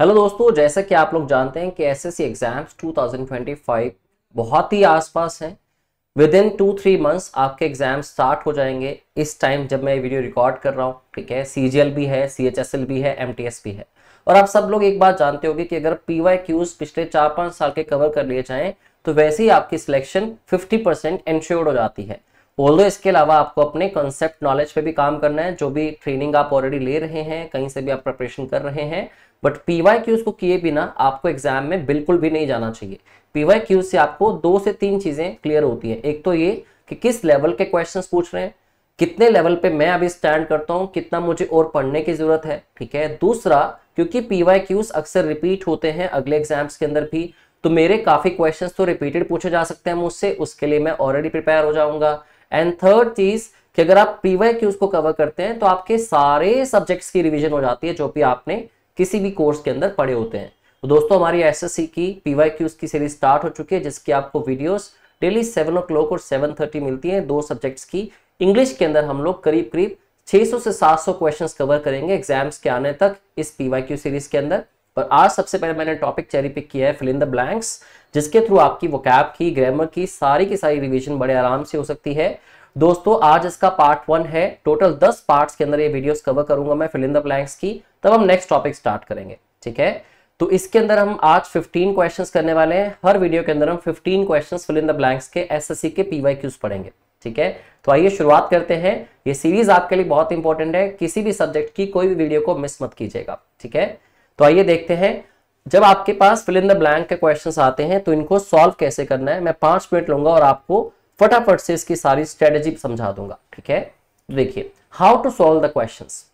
Hello दोस्तों, जैसा कि आप लोग जानते हैं कि एसएससी एग्जाम्स 2025 बहुत ही आसपास हैं। विद इन 2-3 मंथ्स आपके एग्जाम स्टार्ट हो जाएंगे। इस टाइम जब मैं वीडियो रिकॉर्ड कर रहा हूँ, ठीक है, सीजीएल भी है, सीएचएसएल भी है, एमटीएस भी है। और आप सब लोग एक बात जानते होंगे कि अगर पीवाईक्यूज पिछले 4-5 साल के कवर कर लिए जाएं तो वैसे ही आपकी सिलेक्शन 50% इंश्योर्ड हो जाती है। ऑल्दो इसके अलावा आपको अपने कॉन्सेप्ट नॉलेज पे भी काम करना है। जो भी ट्रेनिंग आप ऑलरेडी ले रहे हैं, कहीं से भी आप प्रिपरेशन कर रहे हैं, बट पीवाईक्यूज को किए बिना आपको एग्जाम में बिल्कुल भी नहीं जाना चाहिए। पीवाईक्यूज से आपको 2 से 3 चीजें क्लियर होती है। एक तो ये कि किस लेवल के क्वेश्चंस पूछ रहे हैं, कितने लेवल पे मैं अभी स्टैंड करता हूं, कितना मुझे और पढ़ने की जरूरत है, ठीक है। दूसरा, क्योंकि पीवाईक्यूज अक्सर रिपीट होते हैं अगले एग्जाम्स के अंदर भी, तो मेरे काफी क्वेश्चंस तो रिपीटेड पूछे जा सकते हैं मुझसे, उसके लिए मैं ऑलरेडी प्रिपेयर हो जाऊंगा। एंड थर्ड चीज कि अगर आप पीवाईक्यूज को कवर करते हैं तो आपके सारे सब्जेक्ट्स की रिवीजन हो जाती है जो भी आपने किसी भी कोर्स के अंदर पढ़े होते हैं। तो दोस्तों, हमारी एसएससी की पीवाईक्यूज की सीरीज स्टार्ट हो चुकी है, जिसकी आपको वीडियोस डेली 7 o'clock और 7:30 मिलती हैं। 2 सब्जेक्ट्स की इंग्लिश के अंदर हम लोग करीब करीब 600 से 700 क्वेश्चंस कवर करेंगे एग्जाम्स के आने तक इस पीवाईक्यू सीरीज के अंदर। और आज सबसे पहले मैंने टॉपिक चेरी पिक किया है फिल इन द ब्लैंक्स, जिसके थ्रू आपकी वोकैब की, ग्रामर की सारी रिवीजन बड़े आराम से हो सकती है। दोस्तों, आज इसका पार्ट 1 है। टोटल 10 पार्ट्स के अंदर ये वीडियोस कवर करूंगा मैं फिल इन द ब्लैंक्स की, तब हम नेक्स्ट टॉपिक स्टार्ट करेंगे, ठीक है। तो इसके अंदर हम आज 15 क्वेश्चंस करने वाले हैं। हर वीडियो के अंदर हम 15 questions fill in the blanks के एसएससी के पीवाईक्यूज पढ़ेंगे, ठीक है। तो आइए शुरुआत करते हैं। ये सीरीज आपके लिए बहुत इंपॉर्टेंट है, किसी भी सब्जेक्ट की कोई भी वीडियो को मिस मत कीजिएगा, ठीक है। तो आइए देखते हैं, जब आपके पास फिल इन द ब्लैंक के क्वेश्चंस आते हैं तो इनको सॉल्व कैसे करना है। मैं 5 मिनट लूंगा और आपको फटाफट से इसकी सारी स्ट्रेटेजी समझा दूंगा, ठीक है। देखिए, how to solve the questions.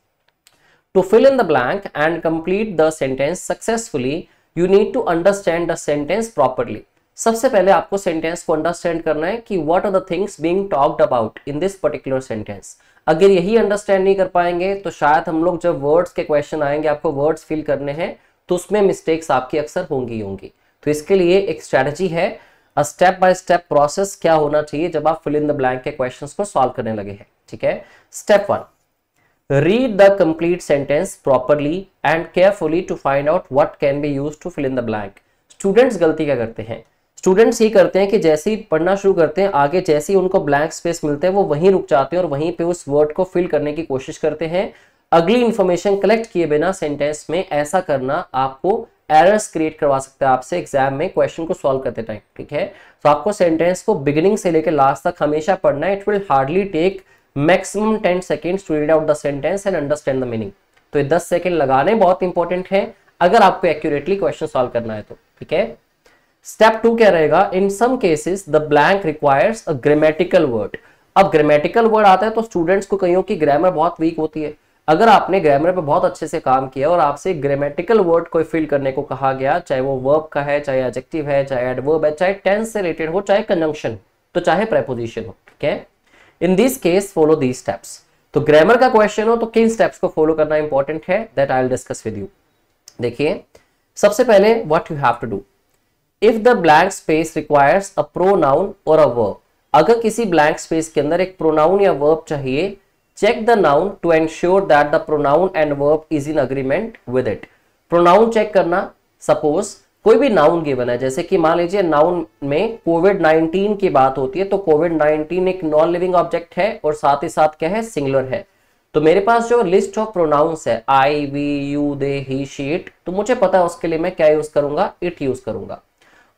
To fill in the blank and complete the sentence successfully, you need to understand the sentence properly. सबसे पहले आपको सेंटेंस को अंडरस्टैंड करना है कि what are the things being talked about in this particular sentence. अगर यही understand नहीं कर पाएंगे तो शायद हम लोग जब वर्ड्स के क्वेश्चन आएंगे, आपको वर्ड्स फिल करने हैं, तो उसमें मिस्टेक्स आपकी अक्सर होंगी। तो इसके लिए एक स्ट्रेटजी है, स्टेप बाय स्टेप प्रोसेस क्या होना चाहिए जब आप फिल इन द ब्लैंक के क्वेश्चंस को सॉल्व करने लगे हैं, ठीक है। Step 1, read the complete sentence properly and carefully to find out what can be used to fill in the blank. Students गलती क्या करते हैं? स्टूडेंट्स ये करते हैं कि जैसे ही पढ़ना शुरू करते हैं, आगे जैसे ही उनको ब्लैंक स्पेस मिलते हैं वो वहीं रुक जाते हैं और वहीं पे उस वर्ड को फिल करने की कोशिश करते हैं। अगली इंफॉर्मेशन कलेक्ट किए बिना सेंटेंस में ऐसा करना आपको एरर्स क्रिएट करवा सकता है आपसे एग्जाम में क्वेश्चन को सॉल्व करते टाइम, ठीक है। तो आपको सेंटेंस को बिगिनिंग से लेकर लास्ट तक हमेशा पढ़ना है। It will hardly take maximum 10 seconds to read out the sentence and understand the meaning. तो ये 10 सेकेंड लगाने बहुत इंपॉर्टेंट है अगर आपको एक्यूरेटली क्वेश्चन सॉल्व करना है तो, ठीक है। स्टेप 2 क्या रहेगा? In some cases the blank requires a grammatical word. अब ग्रामेटिकल वर्ड आता है तो स्टूडेंट्स को कईयों की ग्रामर बहुत वीक होती है। अगर आपने ग्रामर पे बहुत अच्छे से काम किया और आपसे ग्रामेटिकल वर्ड को फिल करने को कहा गया, चाहे वो वर्ब का है, चाहे एडजेक्टिव है, चाहे एडवर्ब है, चाहे टेंस से रिलेटेड हो, चाहे कंजंक्शन, तो चाहे प्रेपोजिशन हो, ठीक है। In this case follow these steps. तो ग्रामर का क्वेश्चन हो तो किन स्टेप्स को फॉलो करना इंपॉर्टेंट है, that I will discuss with you. देखिए, सबसे पहले what you have to do, if the blank space requires a pronoun और अ वर्ब। अगर किसी ब्लैंक स्पेस के अंदर एक प्रोनाउन या वर्ब चाहिए, check the noun to ensure that the pronoun and verb is in agreement with it. Pronoun check करना, suppose कोई भी नाउन गिवन है, जैसे कि मान लीजिए नाउन में कोविड-19 की बात होती है, तो कोविड-19 एक नॉन लिविंग ऑब्जेक्ट है और साथ ही साथ क्या है, सिंगुलर है। तो मेरे पास जो लिस्ट ऑफ प्रोनाउंस है, I, we, you, they, he, she, it, तो मुझे पता है उसके लिए मैं क्या यूज करूंगा, इट यूज करूंगा।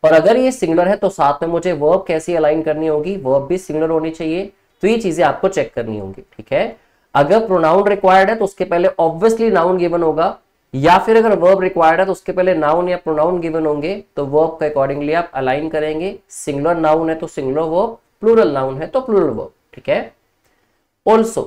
और अगर ये सिंगुलर है तो साथ में मुझे वर्ब कैसी अलाइन करनी होगी, वर्ब भी सिंगुलर होनी चाहिए। तो ये चीजें आपको चेक करनी होंगी, ठीक है। अगर प्रोनाउन रिक्वायर्ड है तो उसके पहले ऑब्वियसली नाउन गिवन होगा, या फिर अगर वर्ब रिक्वायर्ड है तो उसके पहले नाउन या प्रोनाउन गिवन होंगे, तो वर्ब के अकॉर्डिंगली आप अलाइन करेंगे। सिंगुलर नाउन है तो सिंगुलर वर्ब, प्लूरल नाउन है तो प्लूरल वर्ब, ठीक है। Also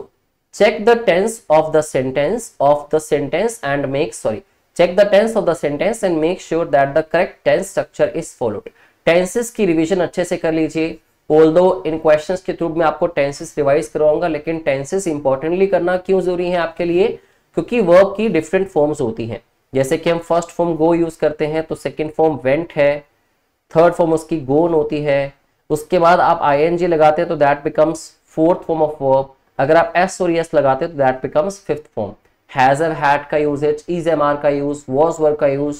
check the tense of the sentence and make check the tense of the sentence and make sure that the correct tense structure is followed. Tenses की revision अच्छे से कर लीजिए। Although in questions के through मैं आपको tenses revise करवाऊंगा, लेकिन टेंसेस इंपॉर्टेंटली करना क्यों जरूरी है आपके लिए, क्योंकि वर्ब की डिफरेंट फॉर्म्स होती हैं। जैसे कि हम फर्स्ट फॉर्म गो यूज करते हैं तो सेकंड फॉर्म वेंट है, थर्ड फॉर्म उसकी गोन होती है। उसके बाद आप आईएनजी लगाते हैं तो that becomes fourth form of verb. अगर आप एस और एस लगाते हैं तो that becomes fifth form. Has have had का यूजेज, इज एम आर का यूज, वॉज वर का यूज,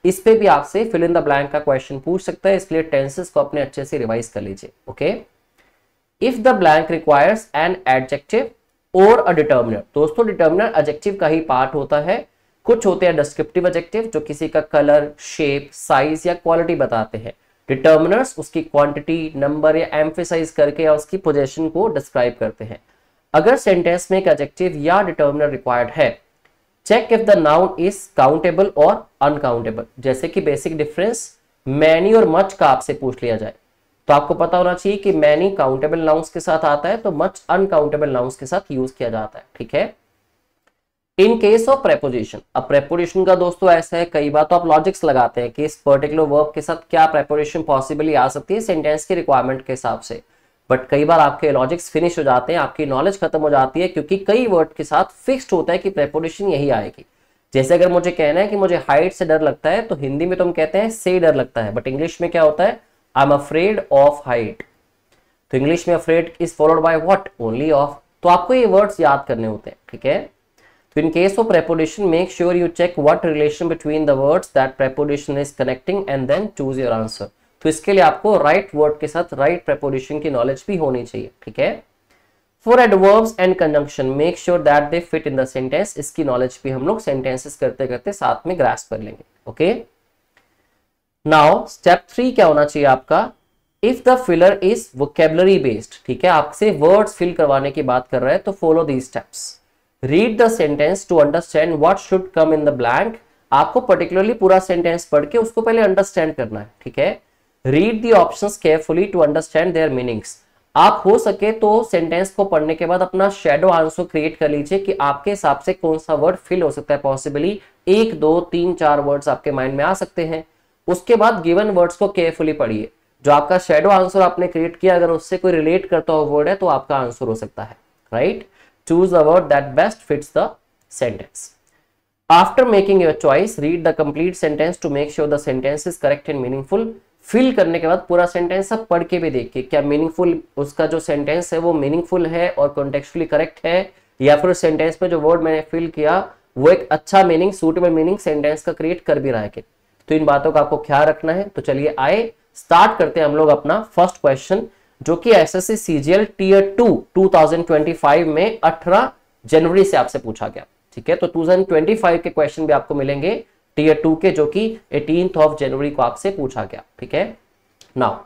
इस पे भी आपसे फिल इन द ब्लैंक का क्वेश्चन पूछ सकता है, इसलिए टेंसेस को अपने अच्छे से रिवाइज कर लीजिए। Okay, if the blank requires an adjective और अ डिटर्मिनर, दोस्तों डिटर्मिनर एडजेक्टिव का ही पार्ट होता है, कुछ होते हैं डिस्क्रिप्टिव एडजेक्टिव जो किसी का कलर, शेप, साइज या क्वालिटी बताते हैं। डिटर्मिनर्स उसकी क्वांटिटी, नंबर या एम्फेसाइज करके या उसकी पोजीशन को डिस्क्राइब करते हैं। अगर सेंटेंस में एक एडजेक्टिव या डिटर्मिनर रिक्वायर्ड है, check if the noun is countable और अनकाउंटेबल। जैसे कि बेसिक डिफरेंस मैनी और मच का आपसे पूछ लिया जाए तो आपको पता होना चाहिए कि मैनी काउंटेबल नाउन्स के साथ आता है, तो मच अनकाउंटेबल नाउन्स के साथ यूज किया जाता है। ठीक है, इन केस ऑफ प्रेपोजिशन, अब प्रेपोजिशन का दोस्तों ऐसा है, कई बार तो आप लॉजिक्स लगाते हैं कि इस पर्टिकुलर वर्ब के साथ क्या प्रेपोजिशन पॉसिबली आ सकती है सेंटेंस की रिक्वायरमेंट के हिसाब से, बट कई बार आपके लॉजिक्स फिनिश हो जाते हैं, आपकी नॉलेज खत्म हो जाती है, क्योंकि कई वर्ड के साथ फिक्स्ड होता है कि प्रेपोजिशन यही आएगी। जैसे अगर मुझे कहना है कि मुझे हाइट से डर लगता है, तो हिंदी में तो हम कहते हैं से डर लगता है, बट इंग्लिश में क्या होता है, I am afraid of height. तो इंग्लिश में afraid is followed by what, only of. तो आपको ये वर्ड्स याद करने होते हैं। ठीक है, तो in case of preposition, make sure you check what relation between the words that preposition is connecting and then choose your answer. तो इसके लिए आपको right word के साथ right preposition की knowledge भी होनी चाहिए। ठीक है, for adverbs and conjunction, make sure that they fit in the sentence. इसकी knowledge भी हम लोग sentences करते करते साथ में grasp कर लेंगे। ओके, now step 3 क्या होना चाहिए आपका, if the filler is vocabulary based। ठीक है, आपसे words fill करवाने की बात कर रहा है तो follow these steps. Read the sentence to understand what should come in the blank. आपको पर्टिकुलरली पूरा सेंटेंस पढ़ के उसको पहले अंडरस्टैंड करना है। ठीक है, read the options carefully to understand their meanings. आप हो सके तो सेंटेंस को पढ़ने के बाद अपना शैडो आंसर क्रिएट कर लीजिए कि आपके हिसाब से कौन सा वर्ड फिल हो सकता है। पॉसिबली 1, 2, 3, 4 वर्ड्स आपके माइंड में आ सकते हैं। उसके बाद गिवन वर्ड्स को केयरफुली पढ़िए, जो आपका शैडो आंसर आपने क्रिएट किया अगर उससे कोई रिलेट करता हो वर्ड है तो आपका आंसर हो सकता है। Right, choose the word that best fits the sentence. After making your choice, read the complete sentence to make sure the sentence is correct and meaningful. Fill करने के बाद पूरा सेंटेंस आप पढ़ के भी देखिए क्या मीनिंगफुल उसका जो सेंटेंस है वो मीनिंगफुल है और कॉन्टेक्चुअली करेक्ट है, या फिर सेंटेंस में जो वर्ड मैंने फिल किया वो एक अच्छा मीनिंग, सूटेबल मीनिंग सेंटेंस का क्रिएट कर भी रहा है। तो इन बातों का आपको ख्याल रखना है। तो चलिए आए स्टार्ट करते हैं हम लोग अपना फर्स्ट क्वेश्चन, जो कि एसएससी सीजीएल टीयर 2 2025 में 18 जनवरी से आपसे पूछा गया। ठीक है, तो 2025 के क्वेश्चन भी आपको मिलेंगे टीयर 2 के, जो कि 18 जनवरी को आपसे पूछा गया। ठीक है, now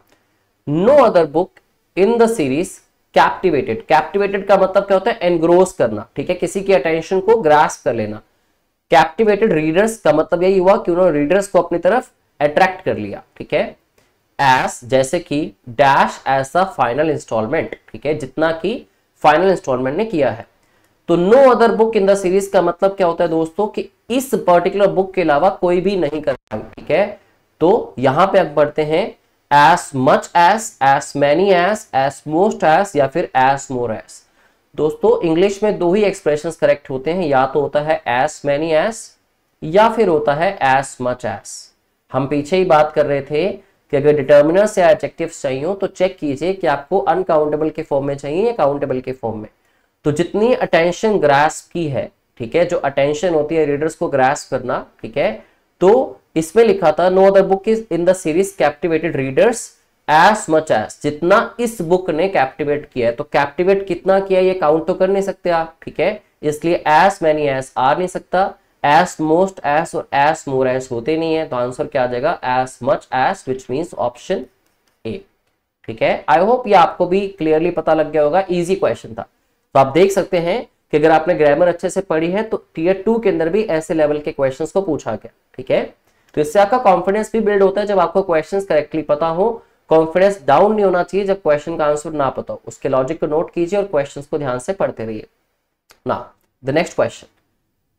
no other book in the series captivated. Captivated का मतलब क्या होता है, एनग्रोस करना। ठीक है, किसी की अटेंशन को ग्रास्प कर लेना। कैप्टिवेटेड रीडर्स का मतलब यही हुआ कि उन्होंने रीडर्स को अपनी तरफ अट्रैक्ट कर लिया। ठीक है, एस जैसे कि dash as the final installment. ठीक है, जितना कि फाइनल इंस्टॉलमेंट ने किया है। तो no other book in the series का मतलब क्या होता है दोस्तों कि इस पर्टिकुलर बुक के अलावा कोई भी नहीं कर पाएगा। ठीक है, तो यहां पे अब बढ़ते हैं S much S many S most S या फिर एस मोर एस। दोस्तों इंग्लिश में 2 ही एक्सप्रेशंस करेक्ट होते हैं, या तो होता है एस मैनी एस या फिर होता है एस मच एस। हम पीछे ही बात कर रहे थे कि अगर डिटर्मिनर्स या एडजेक्टिव्स चाहिए हो तो चेक कीजिए कि आपको अनकाउंटेबल के फॉर्म में चाहिए या काउंटेबल के फॉर्म में। तो जितनी अटेंशन ग्रास्प की है, ठीक है, जो अटेंशन होती है रीडर्स को ग्रास्प करना, ठीक है, तो इसमें लिखा था no other book is in the series captivated readers as much as, जितना इस बुक ने कैप्टिवेट किया है। तो कैप्टिवेट कितना किया ये काउंट तो कर नहीं सकते आप। ठीक है, इसलिए एज मैनी एज आ नहीं सकता, एस मोस्ट एस और एस मोर एस होते नहीं है। तो आंसर क्या आ जाएगा, S much S, which means option A. ठीक है, आई होप ये आपको भी क्लियरली पता लग गया होगा, इजी क्वेश्चन था। तो आप देख सकते हैं कि अगर आपने ग्रामर अच्छे से पढ़ी है तो टीयर 2 के अंदर भी ऐसे लेवल के क्वेश्चंस को पूछा गया। ठीक है, तो इससे आपका कॉन्फिडेंस भी बिल्ड होता है जब आपको क्वेश्चंस करेक्टली पता हो। कॉन्फिडेंस डाउन नहीं होना चाहिए जब क्वेश्चन का आंसर ना पता हो। उसके लॉजिक को नोट कीजिए और क्वेश्चंस को ध्यान से पढ़ते रहिए। Now the next question,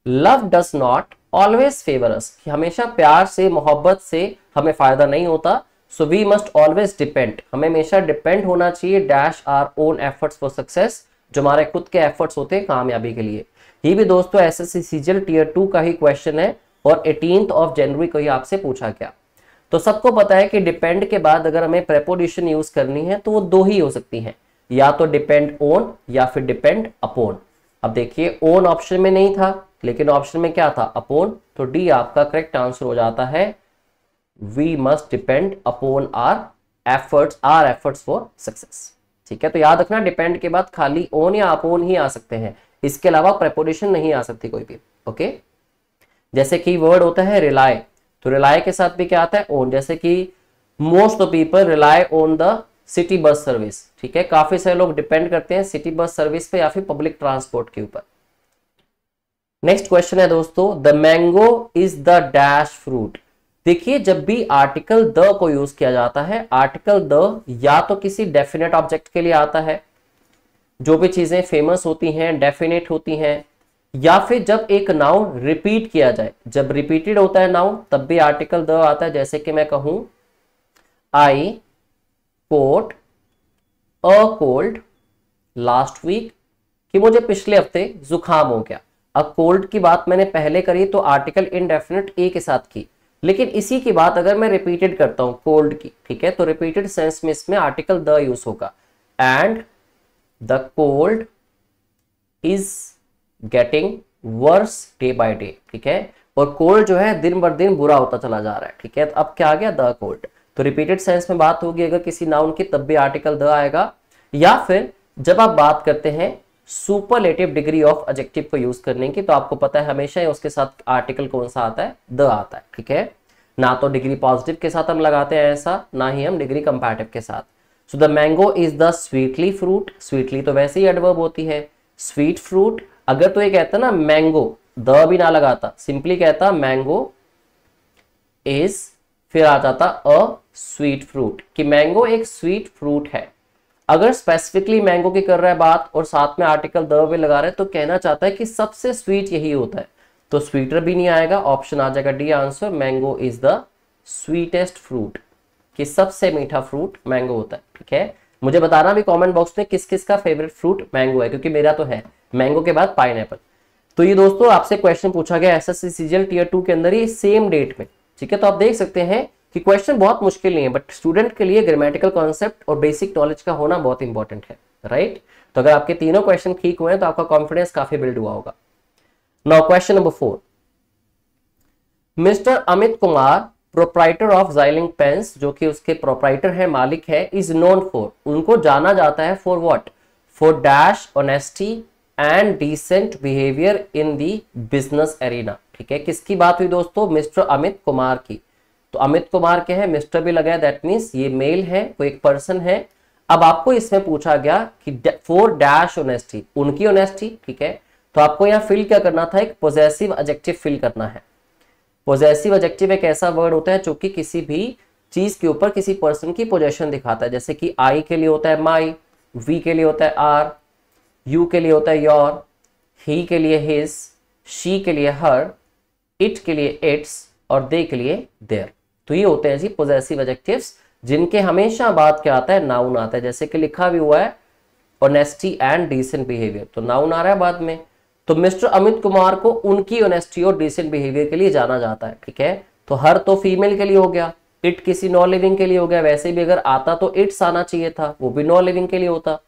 love does not always favour us, कि हमेशा प्यार से मोहब्बत से हमें फायदा नहीं होता। So we must always depend, हमें हमेशा डिपेंड होना चाहिए dash our own efforts for success, जो हमारे खुद के एफर्ट्स होते हैं कामयाबी के लिए। ये भी दोस्तों एसएससी सीजीएल टीयर 2 का ही क्वेश्चन है और 18 जनवरी को ही आपसे पूछा गया। तो सबको पता है कि डिपेंड के बाद अगर हमें प्रेपोजिशन यूज करनी है तो वो 2 ही हो सकती हैं, या तो डिपेंड ऑन या फिर डिपेंड अपॉन। अब देखिए ऑन ऑप्शन में नहीं था, लेकिन ऑप्शन में क्या था, अपॉन, तो डी आपका करेक्ट आंसर हो जाता है, we must depend upon our efforts for success. ठीक है, तो याद रखना डिपेंड के बाद खाली ऑन या अपॉन ही आ सकते हैं, इसके अलावा प्रेपोजिशन नहीं आ सकती कोई भी। ओके, जैसे कि वर्ड होता है रिलाय, तो रिलाय के साथ भी क्या आता है, ऑन, जैसे कि most of people rely on the city bus service. ठीक है, काफी सारे लोग डिपेंड करते हैं सिटी बस सर्विस पे या फिर पब्लिक ट्रांसपोर्ट के ऊपर। नेक्स्ट क्वेश्चन है दोस्तों, the mango is the dash fruit. देखिए, जब भी आर्टिकल द को यूज किया जाता है, आर्टिकल द या तो किसी डेफिनेट ऑब्जेक्ट के लिए आता है, जो भी चीजें फेमस होती हैं डेफिनेट होती हैं, या फिर जब एक नाउन रिपीट किया जाए, जब रिपीटेड होता है नाउन तब भी आर्टिकल द आता है। जैसे कि मैं कहूं I caught a cold last week, कि मुझे पिछले हफ्ते जुकाम हो गया। अब कोल्ड की बात मैंने पहले करी तो आर्टिकल इनडेफिनेट ए के साथ की, लेकिन इसी की बात अगर मैं रिपीटेड करता हूं कोल्ड की, ठीक है, तो रिपीटेड सेंस में इसमें आर्टिकल द यूज होगा, and the cold is getting worse day by day. ठीक है, और कोल्ड जो है दिन बर दिन बुरा होता चला जा रहा है। ठीक है, तो अब क्या आ गया, द कोल्ड, तो रिपीटेड सेंस में बात होगी अगर किसी नाउन की तब भी आर्टिकल द आएगा, या फिर जब आप बात करते हैं सुपरलेटिव डिग्री ऑफ एडजेक्टिव को यूज करने की, तो आपको पता है हमेशा ही उसके साथ आर्टिकल कौन सा आता है, द आता है। ठीक है, ना तो डिग्री पॉजिटिव के साथ हम लगाते हैं ऐसा, ना ही हम डिग्री कंपैरेटिव के साथ। So the mango is the sweetly fruit, sweetly तो वैसे ही एडवर्ब होती है, स्वीट फ्रूट। अगर तो ये कहता ना मैंगो, द भी ना लगाता, सिंपली कहता मैंगो इज, फिर आ जाता अ स्वीट फ्रूट, कि मैंगो एक स्वीट फ्रूट है। अगर स्पेसिफिकली मैंगो की कर रहा है बात और साथ में आर्टिकल द भी लगा रहा है, तो कहना चाहता है कि सबसे स्वीट यही होता है, तो स्वीटर भी नहीं आएगा, ऑप्शन आ जाएगा D answer, mango is the sweetest fruit, कि सबसे मीठा फ्रूट मैंगो होता है। ठीक है, मुझे बताना भी कमेंट बॉक्स में किस किस का फेवरेट फ्रूट मैंगो है, क्योंकि मेरा तो है मैंगो के बाद पाइनएप्पल। तो ये दोस्तों आपसे क्वेश्चन पूछा गया एसएससी सीजीएल टीयर 2 के अंदर ही सेम डेट में। ठीक है, तो आप देख सकते हैं कि क्वेश्चन बहुत मुश्किल नहीं है, बट स्टूडेंट के लिए ग्रामेटिकल कॉन्सेप्ट और बेसिक नॉलेज का होना बहुत इंपॉर्टेंट है, राइट। तो अगर आपके तीनों क्वेश्चन ठीक हुए हैं तो आपका कॉन्फिडेंस काफी बिल्ड हुआ होगा। Now question number 4, mister Amit Kumar proprietor of जाइलिंग पेंस, जो कि उसके प्रोप्राइटर है, मालिक है, इज नोन फॉर, उनको जाना जाता है for what, for dash honesty and decent behaviour in the business arena. ठीक है, किसकी बात हुई दोस्तों, मिस्टर अमित कुमार की। तो अमित कुमार के हैं, मिस्टर भी लगाया, दैट मीन्स ये मेल है, कोई एक पर्सन है। अब आपको इसमें पूछा गया कि फॉर डैश ऑनेस्टी, उनकी ऑनेस्टी। ठीक है, तो आपको यहाँ फिल क्या करना था, एक पॉजेसिव एडजेक्टिव फिल करना है। पॉजेसिव एडजेक्टिव एक ऐसा वर्ड होता है जो कि किसी भी चीज के ऊपर किसी पर्सन की पोजेशन दिखाता है, जैसे कि आई के लिए होता है माई, वी के लिए होता है आर, यू के लिए होता है योर, ही के लिए हिज, शी के लिए हर, इट के लिए इट्स और दे के लिए देयर। तो ये होते हैं जी पॉजेसिव एडजेक्टिव्स, जिनके हमेशा बाद क्या आता है, नाउन आता है। जैसे कि लिखा भी हुआ है ऑनेस्टी एंड डिसेंट बिहेवियर, तो नाउन आ रहा है बाद में। तो मिस्टर अमित कुमार को उनकी ऑनेस्टी और डिसेंट बिहेवियर के लिए जाना जाता है। ठीक है, तो हर तो फीमेल के लिए हो गया, इट किसी नॉन लिविंग के लिए हो गया, वैसे भी अगर आता तो इट्स आना चाहिए था, वो भी नॉन लिविंग के लिए होता।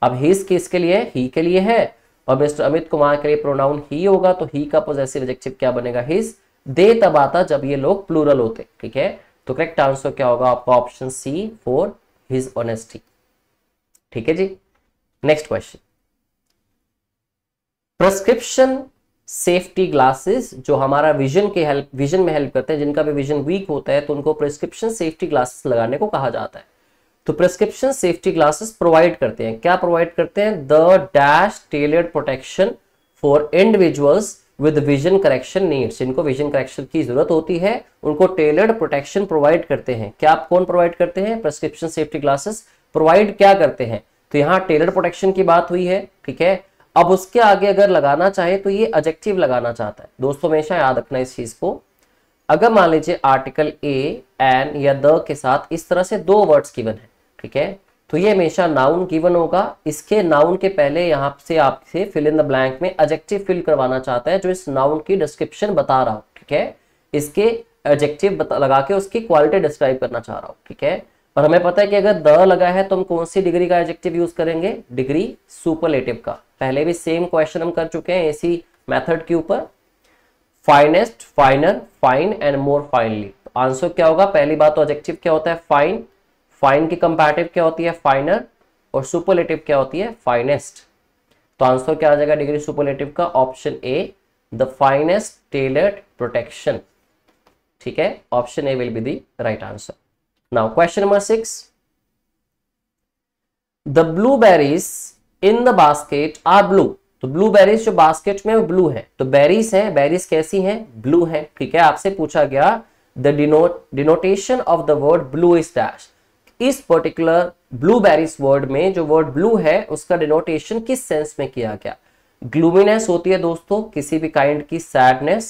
अब हिज किसके लिए, ही के लिए है, और मिस्टर अमित कुमार के लिए प्रोनाउन ही होगा, तो ही का पॉजेसिव एडजेक्टिव क्या बनेगा, हिज। दे तब आता जब ये लोग प्लूरल होते। ठीक है, तो करेक्ट आंसर क्या होगा आपका, option C, for his honesty. ठीक है जी, next question, prescription safety glasses, जो हमारा विजन में हेल्प करते हैं, जिनका भी विजन वीक होता है तो उनको प्रिस्क्रिप्शन सेफ्टी ग्लासेस लगाने को कहा जाता है। तो प्रिस्क्रिप्शन सेफ्टी ग्लासेस प्रोवाइड करते हैं, क्या प्रोवाइड करते हैं, the dash tailored protection for individuals with vision correction needs, जिनको विजन करेक्शन की जरूरत होती है उनको टेलर्ड प्रोटेक्शन प्रोवाइड करते हैं। क्या आप कौन प्रोवाइड करते हैं, प्रिस्क्रिप्शन सेफ्टी ग्लासेस प्रोवाइड क्या करते हैं, तो यहाँ टेलर्ड प्रोटेक्शन की बात हुई है। ठीक है, अब उसके आगे अगर लगाना चाहे तो ये एडजेक्टिव लगाना चाहता है। दोस्तों हमेशा याद रखना इस चीज को, अगर मान लीजिए आर्टिकल ए, एन या द के साथ इस तरह से दो वर्ड्स गिवन है, ठीक है, तो ये हमेशा नाउन गिवन होगा। इसके नाउन के पहले यहाँ से आपसे फिल इन द ब्लैंक में एडजेक्टिव फिल करवाना चाहता है जो इस नाउन की डिस्क्रिप्शन बता रहा हो। ठीक है, इसके एडजेक्टिव लगा के उसकी क्वालिटी डिस्क्राइब करना चाह रहा हूँ। ठीक है, और हमें पता है कि अगर द लगा है तो हम कौन सी डिग्री का एडजेक्टिव यूज करेंगे, डिग्री सुपरलेटिव का। पहले भी सेम क्वेश्चन हम कर चुके हैं इसी मेथड के ऊपर, finest, फाइनर, fine and more finally. तो आंसर क्या होगा? पहली बात तो एडजेक्टिव क्या होता है? फाइन। फाइन की कंपैरेटिव क्या होती है? फाइनर। और सुपरलेटिव क्या होती है? फाइनेस्ट। तो आंसर क्या आ जाएगा डिग्री सुपरलेटिव का? Option A, the finest tailored protection. ठीक है, option A will be the right answer. Now question number 6, the blueberries in the basket are blue. तो ब्लूबेरीज जो बास्केट में वो ब्लू है, तो बेरीज है, बेरीज कैसी हैं? ब्लू है। ठीक है, आपसे पूछा गया the denotation of the word blue is dash. इस पर्टिकुलर ब्लूबेरीज वर्ड में जो वर्ड ब्लू है उसका डिनोटेशन किस सेंस में किया गया? ग्लूमीनेस होती है दोस्तों, किसी भी काइंड की सैडनेस,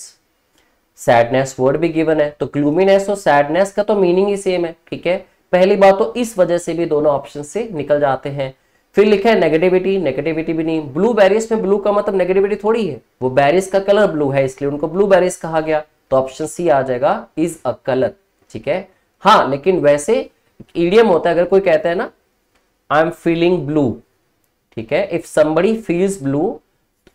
सैडनेस वर्ड भी गिवन है, तो ग्लूमीनेस और सैडनेस का तो मीनिंग ही सेम है। ठीक है, पहली बात तो इस वजह से भी दोनों ऑप्शन से निकल जाते हैं। फिर लिखा है नेगेटिविटी, नेगेटिविटी भी नहीं, ब्लू बेरीज में ब्लू का मतलब नेगेटिविटी थोड़ी है, वो बेरीज का कलर ब्लू है इसलिए उनको ब्लू बेरीज कहा गया, तो ऑप्शन सी आ जाएगा, इज अ कलर। ठीक है, हाँ लेकिन वैसे इडियम होता है, अगर कोई कहता है ना आई एम फीलिंग ब्लू, ठीक है, इफ समबडी फील्स ब्लू,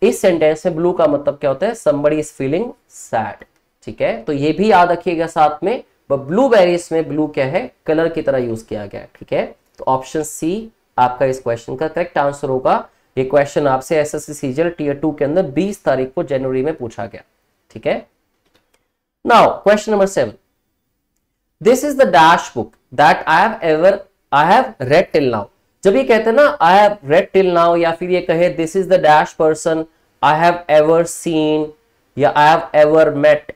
इस सेंटेंस में ब्लू का मतलब क्या होता है? Somebody is feeling sad. ठीक है, तो ये भी याद रखिएगा साथ में, ब्लूबेरीज में ब्लू क्या है? कलर की तरह यूज किया गया है। ठीक है, तो ऑप्शन सी आपका इस क्वेश्चन का करेक्ट आंसर होगा। ये क्वेश्चन आपसे एसएससी सीजीएल टियर 2 के अंदर 20 तारीख को जनवरी में पूछा गया। ठीक है, now question number 7, this is the dash book that I have read till now. जब ये कहते हैं ना I have read till now, या फिर ये कहे this is the dash person I have ever seen या आई हैव एवर मेट,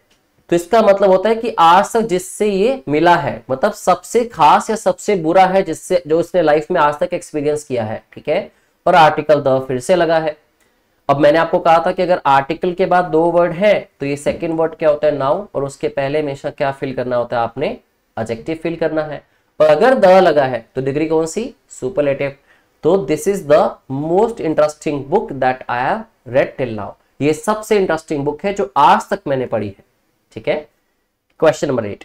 तो इसका मतलब होता है कि आज तक जिससे ये मिला है, मतलब सबसे खास या सबसे बुरा है जिससे, जो उसने लाइफ में आज तक एक्सपीरियंस किया है। ठीक है, और आर्टिकल द फिर से लगा है। अब मैंने आपको कहा था कि अगर आर्टिकल के बाद दो वर्ड है तो ये सेकंड वर्ड क्या होता है? नाउन, और उसके पहले हमेशा क्या फिल करना होता है? आपने एडजेक्टिव फिल करना है। और अगर द लगा है तो डिग्री कौन सी? सुपरलेटिव। तो this is the most interesting book that I have read till now. ये सबसे इंटरेस्टिंग बुक है जो आज तक मैंने पढ़ी है। ठीक है, question number 8,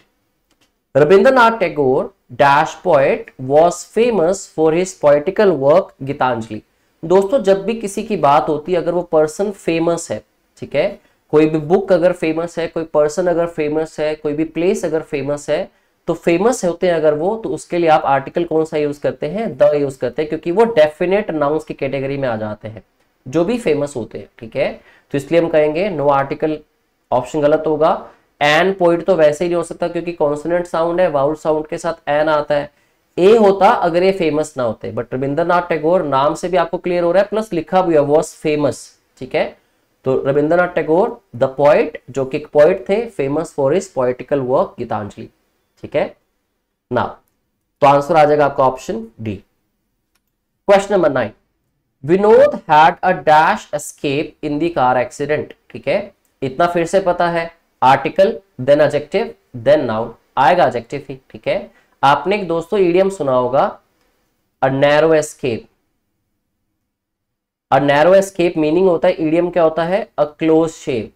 Rabindranath Tagore dash poet was famous for his poetical work Gitanjali. दोस्तों जब भी किसी की बात होती है, अगर वो पर्सन फेमस है, ठीक है, कोई भी बुक अगर फेमस है, कोई पर्सन अगर फेमस है, कोई भी प्लेस अगर फेमस है, तो फेमस होते हैं अगर वो, तो उसके लिए आप आर्टिकल कौन सा यूज करते हैं? द यूज करते हैं, क्योंकि वो डेफिनेट नाउन्स की कैटेगरी में आ जाते हैं जो भी फेमस होते हैं। ठीक है, तो इसलिए हम कहेंगे नो आर्टिकल, ऑप्शन गलत होगा। एन पोइट तो वैसे ही नहीं हो सकता क्योंकि कॉन्सोनेंट साउंड है, वाउल साउंड के साथ एन आता है। ए होता अगर ये फेमस ना होते, बट रविंद्रनाथ टैगोर नाम से भी आपको क्लियर हो रहा है, प्लस लिखा भी है वॉज फेमस। ठीक है, तो रविंद्रनाथ टैगोर द पोइट, जो कि पोइट थे, famous for his poetical work Gitanjali. ठीक है, नाउ तो आंसर आ जाएगा आपका option D. Question number 9, Vinod had a dash escape in the car accident. ठीक है, इतना फिर से पता है, article then adjective then noun, आएगा एडजेक्टिव ही। ठीक है, आपने एक दोस्तों इडियम सुना होगा a narrow escape. A narrow escape meaning होता है, इडियम क्या होता है? अ क्लोज शेव।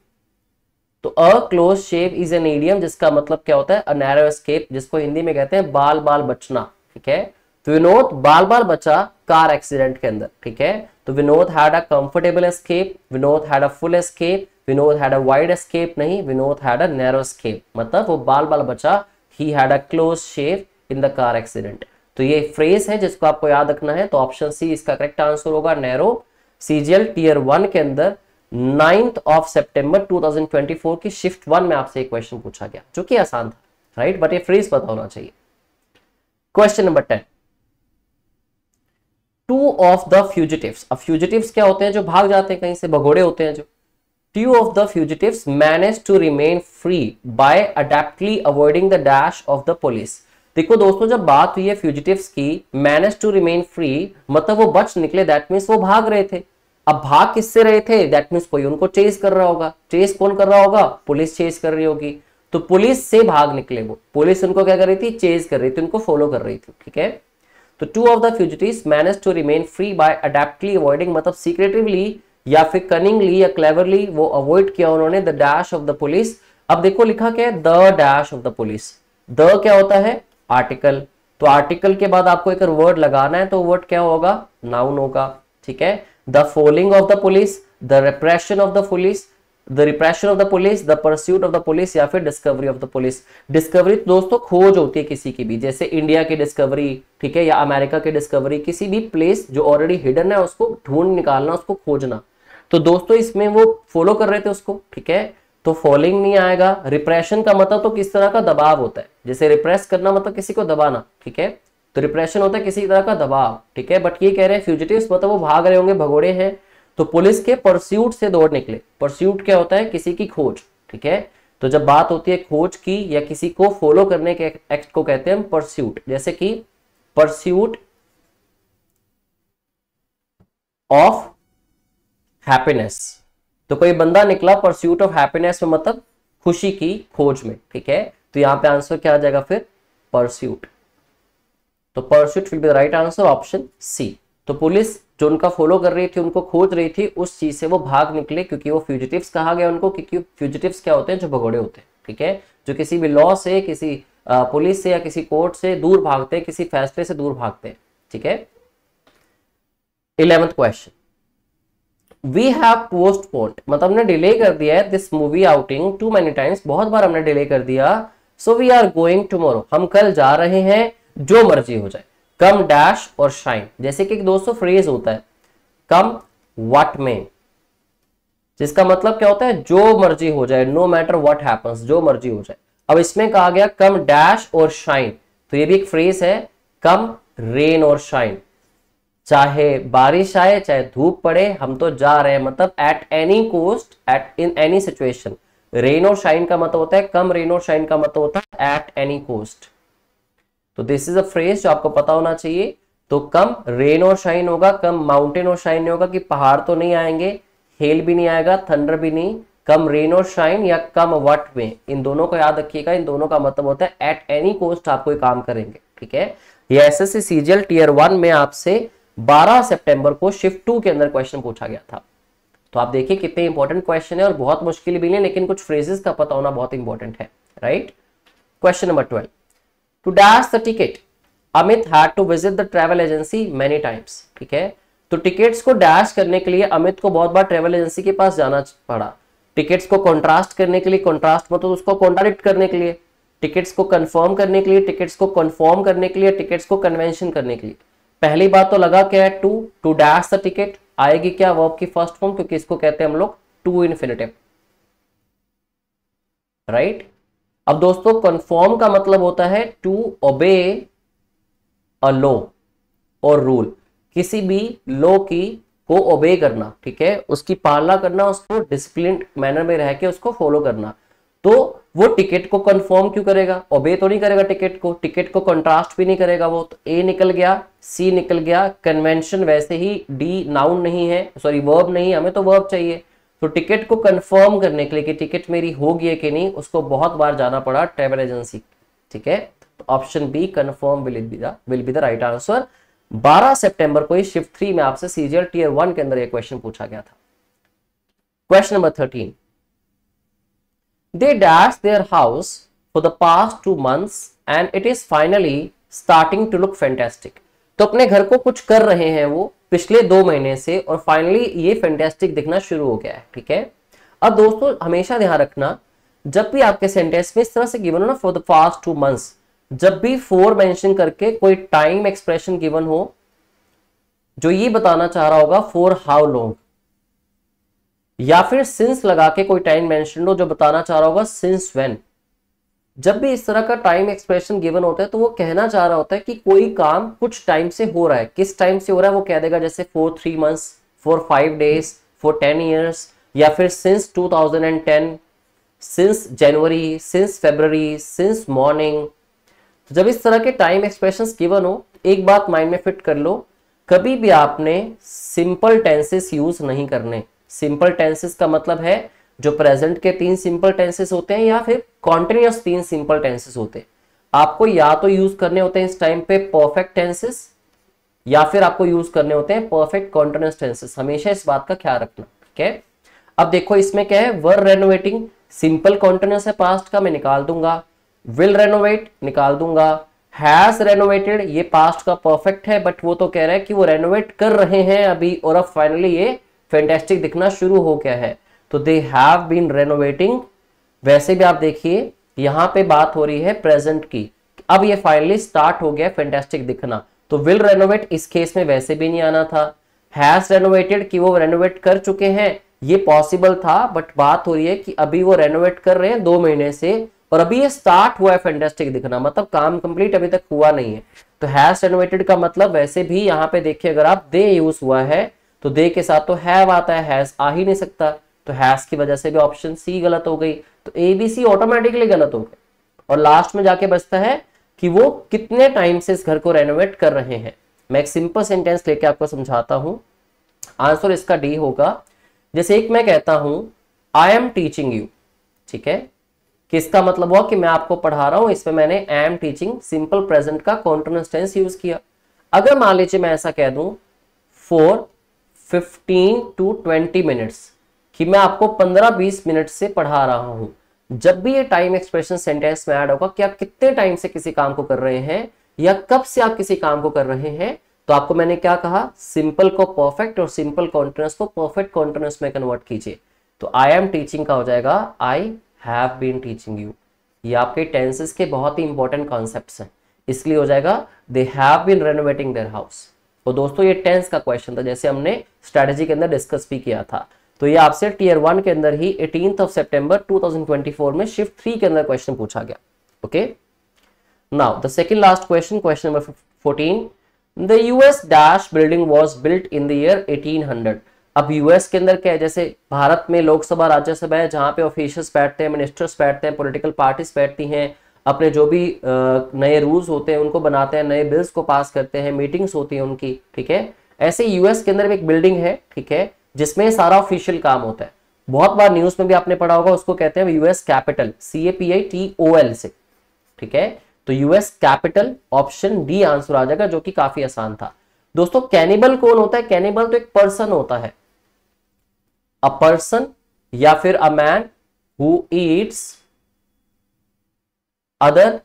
तो a close shave is an idiom जिसका मतलब क्या होता है? अ नैरो एस्केप, जिसको हिंदी में कहते हैं बाल बाल बचना। ठीक है, तो विनोद बाल बाल बचा कार एक्सीडेंट के अंदर। ठीक है, तो Vinod had a comfortable escape, Vinod had a full escape, Vinod had a wide escape नहीं, Vinod had a narrow escape, मतलब वो बाल बाल बचा, he had a close shave in the car accident. तो ये फ्रेज है जिसको आपको याद रखना है, तो ऑप्शन सी इसका करेक्ट आंसर होगा। नैरो सीजीएल टियर 1 के अंदर 9 सितंबर 2024 की शिफ्ट 1 में आपसे एक क्वेश्चन पूछा गया जो कि आसान था, राइट, बट ये फ्रेज पता होना चाहिए। Question number 10, to of the fugitives. अब फ्यूजिटिव्स क्या होते हैं? जो भाग जाते हैं कहीं से, भगोड़े होते हैं जो। Two of the fugitives managed to remain free by adeptly avoiding the dash of the police. देखो दोस्तों जब बात हुई है फ्यूजिटिव्स की, managed to remain free मतलब वो बच निकले, दैट मीन्स वो भाग रहे थे। अब भाग किससे रहे थे? दैट मीन्स कोई उनको चेस कर रहा होगा। चेस कौन कर रहा होगा? पुलिस चेस कर रही होगी, तो पुलिस से भाग निकले वो। पुलिस उनको क्या कर रही थी? चेस कर रही थी, उनको फॉलो कर रही थी। ठीक है, तो two of the fugitives manage to remain free by adeptly avoiding, मतलब सीक्रेटिवली या फिर कनिंगली या क्लेवरली वो अवॉइड किया उन्होंने the dash of the police. अब देखो लिखा क्या है? The dash of the police. The क्या होता है? आर्टिकल, तो आर्टिकल के बाद आपको एक वर्ड लगाना है, तो वर्ड क्या होगा? नाउन होगा। ठीक है, the following of the police, the repression of the police, the repression of the police, the pursuit of the police, या फिर discovery of the police. Discovery दोस्तों खोज होती है किसी की भी, जैसे इंडिया की डिस्कवरी, ठीक है, या अमेरिका की डिस्कवरी, किसी भी प्लेस जो ऑलरेडी हिडन है उसको ढूंढ निकालना, उसको खोजना। तो दोस्तों इसमें वो फॉलो कर रहे थे उसको, ठीक है, तो फॉलोइंग नहीं आएगा। रिप्रेशन का मतलब तो किस तरह का दबाव होता है, जैसे रिप्रेस करना मतलब किसी को दबाना, ठीक है, तो रिप्रेशन होता है किसी तरह का दबाव, ठीक है। बट ये कह रहे हैं फ्यूजिटिव्स मतलब वो भाग रहे होंगे, भगोड़े हैं, तो पुलिस के परस्यूट से दौड़ निकले। परस्यूट क्या होता है, किसी की खोज, ठीक है। तो जब बात होती है खोज की या किसी को फॉलो करने के एक्ट को कहते हैं हम परस्यूट, जैसे कि परस्यूट ऑफ हैप्पीनेस। तो कोई बंदा निकला परस्यूट ऑफ हैप्पीनेस में, मतलब खुशी की खोज में, ठीक है। तो यहां पे आंसर क्या आ जाएगा फिर, परस्यूट। तो pursuit will be the right answer, option C. तो पुलिस जो उनका फॉलो कर रही थी, उनको खोज रही थी, उस चीज से वो भाग निकले, क्योंकि वो फ्यूजिटिव्स कहा गया उनको, क्योंकि फ्यूजिटिव्स क्या होते हैं, जो भगोड़े होते हैं, ठीक है, जो किसी भी लॉ से, किसी पुलिस से या किसी कोर्ट से दूर भागते हैं, किसी फैसले से दूर भागते हैं, ठीक है। 11th question, we have postponed, मतलब हमने डिले कर दिया है this movie outing too many times, बहुत बार हमने डिले कर दिया। So we are going tomorrow, हम कल जा रहे हैं, जो मर्जी हो जाए। कम डैश और शाइन, जैसे कि दोस्तों फ्रेज होता है कम व्हाट में, जिसका मतलब क्या होता है, जो मर्जी हो जाए, नो मैटर व्हाट हैपेंस, जो मर्जी हो जाए। अब इसमें कहा गया कम डैश और शाइन, तो ये भी एक फ्रेज है, कम रेन और शाइन, चाहे बारिश आए चाहे धूप पड़े, हम तो जा रहे हैं, मतलब at any cost, at in any situation. Rain और शाइन का मतलब होता है, कम रेन और शाइन का मतलब होता है एट एनी कोस्ट। तो दिस इज अ फ्रेज जो आपको पता होना चाहिए। तो कम रेन और शाइन होगा, कम माउंटेन और शाइन नहीं होगा, कि पहाड़ तो नहीं आएंगे, हेल भी नहीं आएगा, थंडर भी नहीं। कम रेन और शाइन या कम वट में, इन दोनों को याद रखिएगा, इन दोनों का मतलब होता है एट एनी कोस्ट आप कोई काम करेंगे, ठीक है। ये एसएससी सीजीएल टीयर 1 में आपसे 12 सितंबर को शिफ्ट 2 के अंदर क्वेश्चन पूछा गया था। तो आप देखिए कितने इंपॉर्टेंट क्वेश्चन है, और बहुत मुश्किल भी नहीं, लेकिन कुछ फ्रेजेस का पता होना बहुत इंपॉर्टेंट है, right. Question number 12, to dash the ticket Amit had to visit the travel agency many times, ठीक है। तो टिकट्स को डैश करने के लिए अमित को बहुत बार ट्रैवल एजेंसी के पास जाना पड़ा। टिकट्स को कॉन्ट्रास्ट करने के लिए, कॉन्ट्रास्ट मतलब उसको कॉन्ट्राडिक्ट करने के लिए, टिकट्स को कंफर्म करने के लिए, टिकट्स को कन्फर्म करने के लिए, टिकट्स को कन्वेंशन करने के लिए। पहली बात तो लगा क्या है, टू डैश द टिकट, आएगी क्या, वर्ब की फर्स्ट फॉर्म, क्योंकि इसको कहते हैं हम लोग टू इन्फिनिटिव, राइट। अब दोस्तों कन्फर्म का मतलब होता है टू ओबे अ लॉ और रूल, किसी भी लॉ की को ओबे करना, ठीक है, उसकी पालना करना, उसको डिसिप्लिन मैनर में रह के उसको फॉलो करना। तो वो टिकट को कंफर्म क्यों करेगा, ओबे तो नहीं करेगा टिकट को, टिकट को कंट्रास्ट भी नहीं करेगा वो। तो ए निकल गया, सी निकल गया, कन्वेंशन वैसे ही डी नाउन नहीं है, सॉरी वर्ब नहीं, हमें तो वर्ब चाहिए। तो टिकट को कंफर्म करने के लिए कि टिकट मेरी होगी है कि नहीं, उसको बहुत बार जाना पड़ा ट्रैवल एजेंसी, ठीक है। तो option B confirm will be the right answer. 12 सितंबर को शिफ्ट 3 में आपसे सीजीएल टीयर 1 के अंदर ये क्वेश्चन पूछा गया था। Question number 13, they dashed their house for the past 2 months and it is finally starting to look fantastic। तो अपने घर को कुछ कर रहे हैं वो पिछले 2 महीने से, और फाइनली ये फैंटास्टिक दिखना शुरू हो गया है, ठीक है। अब दोस्तों हमेशा ध्यान रखना, जब भी आपके सेंटेंस में इस तरह से गिवन हो ना, फॉर द पास्ट 2 months, जब भी फॉर मेंशन करके कोई टाइम एक्सप्रेशन गिवन हो जो ये बताना चाह रहा होगा फॉर हाउ लॉन्ग, या फिर सिंस लगा के कोई टाइम मेंशन हो जो बताना चाह रहा होगा सिंस व्हेन, जब भी इस तरह का टाइम एक्सप्रेशन गिवन होता है तो वो कहना चाह रहा होता है कि कोई काम कुछ टाइम से हो रहा है। किस टाइम से हो रहा है वो कह देगा, जैसे for 3 months, for 5 days, for 10 years, या फिर सिंस 2010, सिंस जनवरी, सिंस फरवरी, सिंस मॉर्निंग। तो जब इस तरह के टाइम एक्सप्रेशंस गिवन हो, एक बात माइंड में फिट कर लो, कभी भी आपने सिंपल टेंसेस यूज नहीं करने। सिंपल टेंसेस का मतलब है जो प्रेजेंट के 3 सिंपल टेंसेस होते हैं या फिर कॉन्टिन्यूअस 3 सिंपल टेंसेस होते हैं। आपको या तो यूज करने होते हैं इस टाइम पे परफेक्ट टेंसेस, या फिर आपको यूज करने होते हैं परफेक्ट कॉन्टिन्यूअस टेंसेस। हमेशा इस बात का ख्याल रखना, ठीक है। अब देखो इसमें क्या है, वर रेनोवेटिंग सिंपल कॉन्टिन्यूअस है पास्ट का, मैं निकाल दूंगा। विल रेनोवेट निकाल दूंगा। हैज रेनोवेटेड ये पास्ट का परफेक्ट है, बट वो तो कह रहा है कि वो रेनोवेट कर रहे हैं अभी, और अब फाइनली ये फैंटास्टिक दिखना शुरू हो गया है। तो दे हैव बीन रेनोवेटिंग। वैसे भी आप देखिए यहां पे बात हो रही है प्रेजेंट की, अब ये फाइनली स्टार्ट हो गया फैंटास्टिक दिखना, तो विल रेनोवेट इस केस में वैसे भी नहीं आना था। हैज रेनोवेटेड कि वो रेनोवेट कर चुके हैं, ये पॉसिबल था, बट बात हो रही है कि अभी वो रेनोवेट कर रहे हैं 2 महीने से, और अभी ये स्टार्ट हुआ है फैंटास्टिक दिखना, मतलब काम कंप्लीट अभी तक हुआ नहीं है। तो हैज रेनोवेटेड का मतलब वैसे भी यहाँ पे देखिए अगर आप दे यूज हुआ है तो दे के साथ तो हैव आता है, हैज आ ही नहीं सकता, तो हैज की वजह से भी ऑप्शन सी गलत हो गई, तो ए बी सी ऑटोमेटिकली गलत हो गए। और लास्ट में जाके बचता है कि वो कितने टाइम से इस घर को रेनोवेट कर रहे हैं। मैं एक सिंपल सेंटेंस लेके आपको समझाता हूं, आंसर इसका डी होगा। जैसे एक मैं कहता हूं आई एम टीचिंग यू, ठीक है, किसका मतलब हुआ कि मैं आपको पढ़ा रहा हूं, इसमें मैंने आई एम टीचिंग सिंपल प्रेजेंट का कॉन्टिन्यूअस टेंस यूज किया। अगर मान लीजिए मैं ऐसा कह दूं फॉर 15 to 20 मिनट्स, कि मैं आपको 15-20 मिनट से पढ़ा रहा हूं, जब भी ये टाइम एक्सप्रेशन सेंटेंस में ऐड होगा कि आप कितने टाइम से किसी काम को कर रहे हैं या कब से आप किसी काम को कर रहे हैं, तो आपको मैंने क्या कहा, सिंपल को परफेक्ट और सिंपल कॉन्टिन्यूअस को परफेक्ट कॉन्टिन्यूअस में कन्वर्ट कीजिए। तो आई एम टीचिंग का हो जाएगा I have been teaching you. ये आपके टेंसेस के बहुत ही इंपॉर्टेंट कॉन्सेप्ट्स हैं, इसलिए हो जाएगा they have been renovating their house. तो दोस्तों ये टेंस का क्वेश्चन था, जैसे हमने स्ट्रेटेजी के अंदर डिस्कस भी किया था। तो ये आपसे टियर 1 के अंदर ही 18 सितंबर 2024 में शिफ्ट 3 के अंदर क्वेश्चन पूछा गया। Okay, now the second last question, question number 14, the US dash building was built in the year 1800। अब यूएस के अंदर क्या है, जैसे भारत में लोकसभा राज्यसभा है जहां पे ऑफिशियल्स बैठते हैं, मिनिस्टर्स बैठते हैं, पॉलिटिकल पार्टीज बैठती हैं, अपने जो भी नए रूल्स होते हैं उनको बनाते हैं, नए बिल्स को पास करते हैं, मीटिंग्स होती है उनकी, ठीक है। ऐसे यूएस के अंदर भी एक बिल्डिंग है, ठीक है, जिसमें सारा ऑफिशियल काम होता है। बहुत बार न्यूज में भी आपने पढ़ा होगा, उसको कहते हैं यूएस कैपिटल, CAPITOL से, ठीक है। तो US capital option D answer आ जाएगा, जो कि काफी आसान था। दोस्तों कैनिबल कौन होता है, कैनिबल तो एक पर्सन होता है, अ पर्सन या फिर a man who Yeats other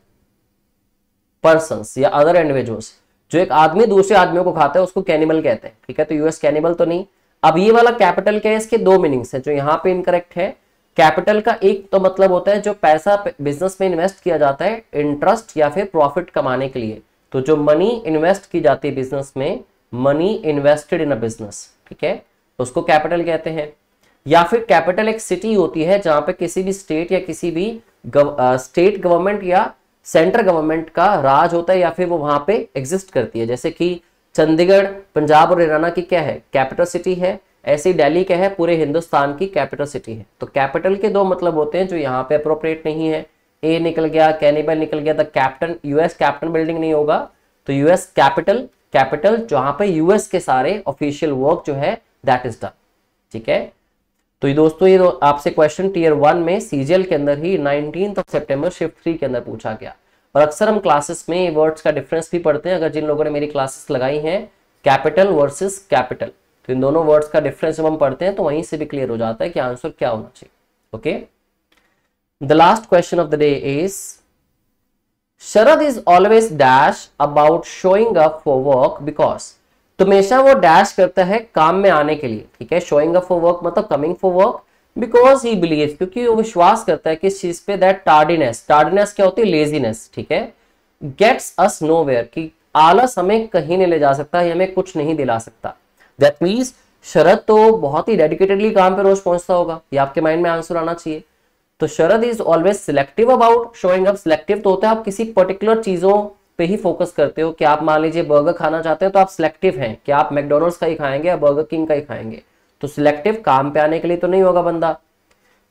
persons या अदर इंडिविजुअल्स, जो एक आदमी दूसरे आदमियों को खाता है उसको कैनिबल कहते हैं, ठीक है। तो यूएस कैनिबल तो नहीं। अब ये वाला कैपिटल क्या है, इसके 2 मीनिंग्स है जो यहाँ पे इनकरेक्ट है। कैपिटल का एक तो मतलब होता है जो पैसा बिजनेस में इन्वेस्ट किया जाता है इंटरेस्ट या फिर प्रॉफिट कमाने के लिए, तो जो मनी इन्वेस्ट की जाती है बिजनेस में, money invested in a business, ठीक है, उसको कैपिटल कहते हैं। या फिर कैपिटल एक सिटी होती है जहां पे किसी भी स्टेट या किसी भी स्टेट गवर्नमेंट या सेंट्रल गवर्नमेंट का राज होता है या फिर वो वहां पे एग्जिस्ट करती है। जैसे कि चंडीगढ़ पंजाब और हरियाणा की क्या है, कैपिटल सिटी है, ऐसी दिल्ली क्या है, पूरे हिंदुस्तान की कैपिटल सिटी है। तो कैपिटल के 2 मतलब होते हैं जो यहाँ पे अप्रोप्रिएट नहीं है। ए निकल गया, कैनिबल निकल गया, the captain, US captain building नहीं होगा, तो यूएस कैपिटल, कैपिटल जहां पे यूएस के सारे ऑफिशियल वर्क जो है दैट इज डन, ठीक है। तो ये दोस्तों ये आपसे क्वेश्चन टियर 1 में सीजीएल के अंदर ही 19 सितंबर शिफ्ट 3 के अंदर पूछा गया। और अक्सर हम क्लासेस में वर्ड्स का डिफरेंस भी पढ़ते हैं, अगर जिन लोगों ने मेरी क्लासेस लगाई हैं कैपिटल वर्सेस कैपिटल, तो इन दोनों वर्ड्स का डिफरेंस जब हम पढ़ते हैं तो वहीं से भी क्लियर हो जाता है कि आंसर क्या होना चाहिए। Okay, the last question of the day is Sharad is always dash about showing up for work because, तो हमेशा वो डैश करता है काम में आने के लिए, ठीक है। शोइंग अप फॉर वर्क मतलब coming for work, because he believe, क्योंकि वो विश्वास करता है किस चीज पे, दैट टार्डीनेस, टार्डीनेस क्या होती है, लेजीनेस, ठीक है, गेट्स अस नोवेयर, कि आलस हमें कहीं नहीं ले जा सकता, हमें कुछ नहीं दिला सकता। दैट मीन्स शरद तो बहुत ही डेडिकेटेडली काम पे रोज पहुंचता होगा, ये आपके माइंड में आंसर आना चाहिए। तो Sharad is always selective about showing up, selective तो होता है आप किसी पर्टिकुलर चीजों पे ही फोकस करते हो, कि आप मान लीजिए बर्गर खाना चाहते हैं तो आप सिलेक्टिव हैं कि आप मैकडोनल्ड्स का ही खाएंगे या बर्गर किंग का ही खाएंगे, तो सिलेक्टिव काम पे आने के लिए तो नहीं होगा बंदा।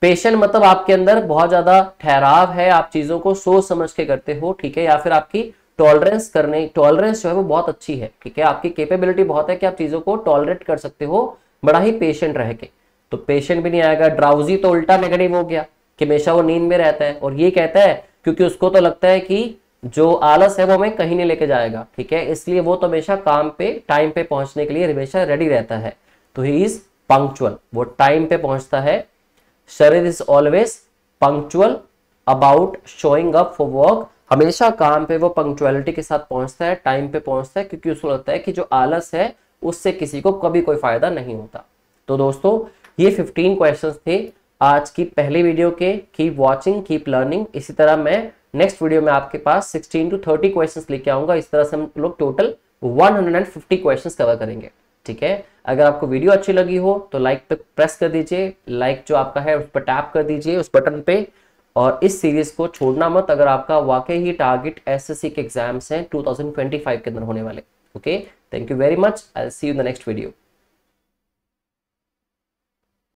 पेशेंट मतलब आपके अंदर बहुत ज्यादा ठहराव है, आप चीजों को सोच समझ के करते हो, ठीक है, या फिर आपकी टॉलरेंस जो है वो बहुत अच्छी है, ठीक है, आपकी कैपेबिलिटी बहुत है कि आप चीजों को टॉलरेट कर सकते हो बड़ा ही पेशेंट रह के। तो पेशेंट भी नहीं आएगा। ड्राउजी तो उल्टा नेगेटिव हो गया कि हमेशा वो नींद में रहता है, और ये कहता है क्योंकि उसको तो लगता है कि जो आलस है वो हमें कहीं नहीं लेके जाएगा, ठीक है, इसलिए वो तो हमेशा काम पे टाइम पे पहुंचने के लिए हमेशा रेडी रहता है। तो ही इज पंक्चुअल, वो टाइम पे पहुंचता है। Sharad is always punctual about showing up for work, हमेशा काम पे वो पंक्चुअलिटी के साथ पहुंचता है, टाइम पे पहुंचता है, क्योंकि उसको लगता है कि जो आलस है उससे किसी को कभी कोई फायदा नहीं होता। तो दोस्तों ये 15 क्वेश्चंस थे आज की पहली वीडियो के। Keep watching, keep learning. इसी तरह मैं नेक्स्ट वीडियो में आपके पास 16 to 30 क्वेश्चंस लेके आऊंगा। इस तरह से हम लोग टोटल 150 क्वेश्चंस कवर करेंगे। ठीक है, अगर आपको वीडियो अच्छी लगी हो तो लाइक पे प्रेस कर दीजिए, लाइक जो आपका है उस पर टैप कर दीजिए उस बटन पे, और इस सीरीज को छोड़ना मत अगर आपका वाकई ही टारगेट एसएससी के एग्जाम्स हैं 2025 के अंदर होने वाले। Okay, thank you very much, I will see you in the next video.